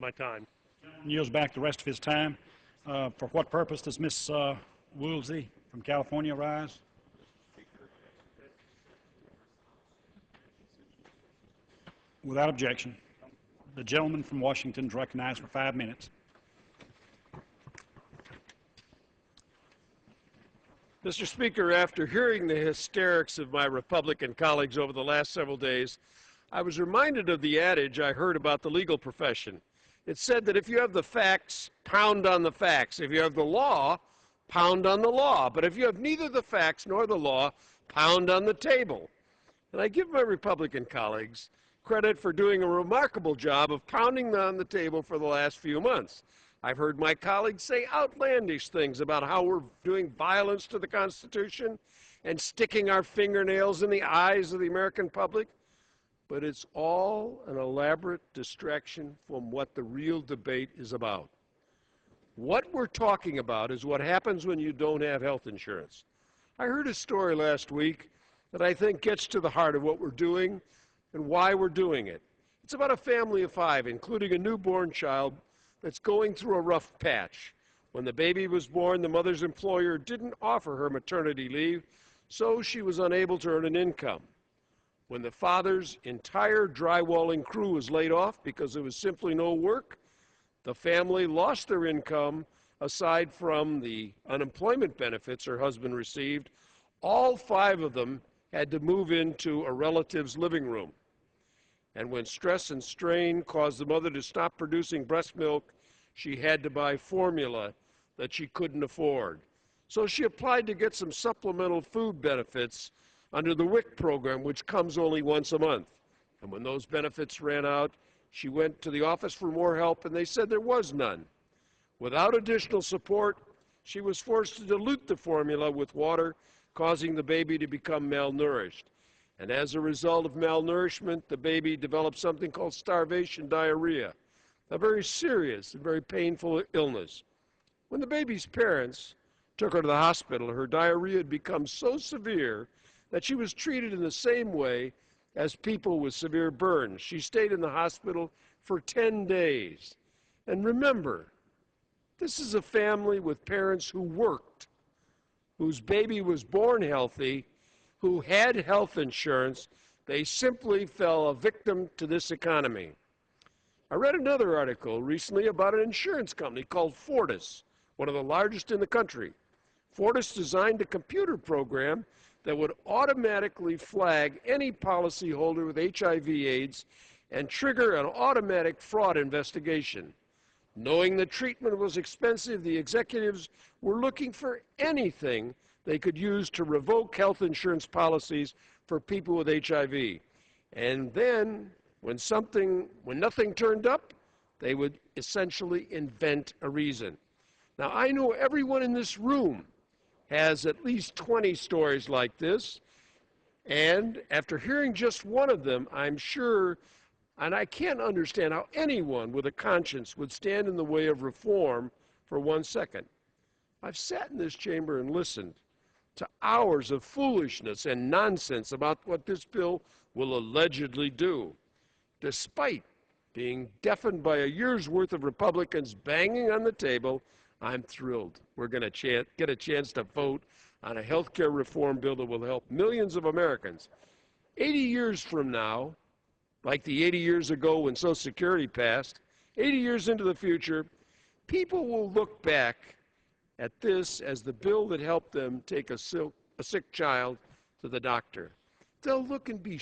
my time. Yields back the rest of his time. For what purpose does Ms. Woolsey from California rise? Without objection. The gentleman from Washington is recognized for 5 minutes. Mr. Speaker, after hearing the hysterics of my Republican colleagues over the last several days, I was reminded of the adage I heard about the legal profession. It said that if you have the facts, pound on the facts. If you have the law, pound on the law. But if you have neither the facts nor the law, pound on the table. And I give my Republican colleagues credit for doing a remarkable job of pounding on the table for the last few months. I've heard my colleagues say outlandish things about how we're doing violence to the Constitution and sticking our fingernails in the eyes of the American public. But it's all an elaborate distraction from what the real debate is about. What we're talking about is what happens when you don't have health insurance. I heard a story last week that I think gets to the heart of what we're doing and why we're doing it. It's about a family of 5, including a newborn child, that's going through a rough patch. When the baby was born, the mother's employer didn't offer her maternity leave, so she was unable to earn an income. When the father's entire drywalling crew was laid off because there was simply no work, the family lost their income. Aside from the unemployment benefits her husband received, all 5 of them had to move into a relative's living room. And when stress and strain caused the mother to stop producing breast milk, she had to buy formula that she couldn't afford. So she applied to get some supplemental food benefits under the WIC program, which comes only once a month. And when those benefits ran out, she went to the office for more help, and they said there was none. Without additional support, she was forced to dilute the formula with water, causing the baby to become malnourished. And as a result of malnourishment, the baby developed something called starvation diarrhea, a very serious and very painful illness. When the baby's parents took her to the hospital, her diarrhea had become so severe that she was treated in the same way as people with severe burns. She stayed in the hospital for 10 days. And remember, this is a family with parents who worked, whose baby was born healthy, who had health insurance. They simply fell a victim to this economy. I read another article recently about an insurance company called Fortis, one of the largest in the country. Fortis designed a computer program that would automatically flag any policyholder with HIV/AIDS and trigger an automatic fraud investigation. Knowing the treatment was expensive, the executives were looking for anything they could use to revoke health insurance policies for people with HIV. And then, when nothing turned up, they would essentially invent a reason. Now, I know everyone in this room has at least 20 stories like this, and after hearing just one of them, I'm sure, and I can't understand how anyone with a conscience would stand in the way of reform for 1 second. I've sat in this chamber and listened to hours of foolishness and nonsense about what this bill will allegedly do. Despite being deafened by a year's worth of Republicans banging on the table, I'm thrilled we're going to get a chance to vote on a health care reform bill that will help millions of Americans. 80 years from now, like the 80 years ago when Social Security passed, 80 years into the future, people will look back at this as the bill that helped them take a sick child to the doctor. They'll look and be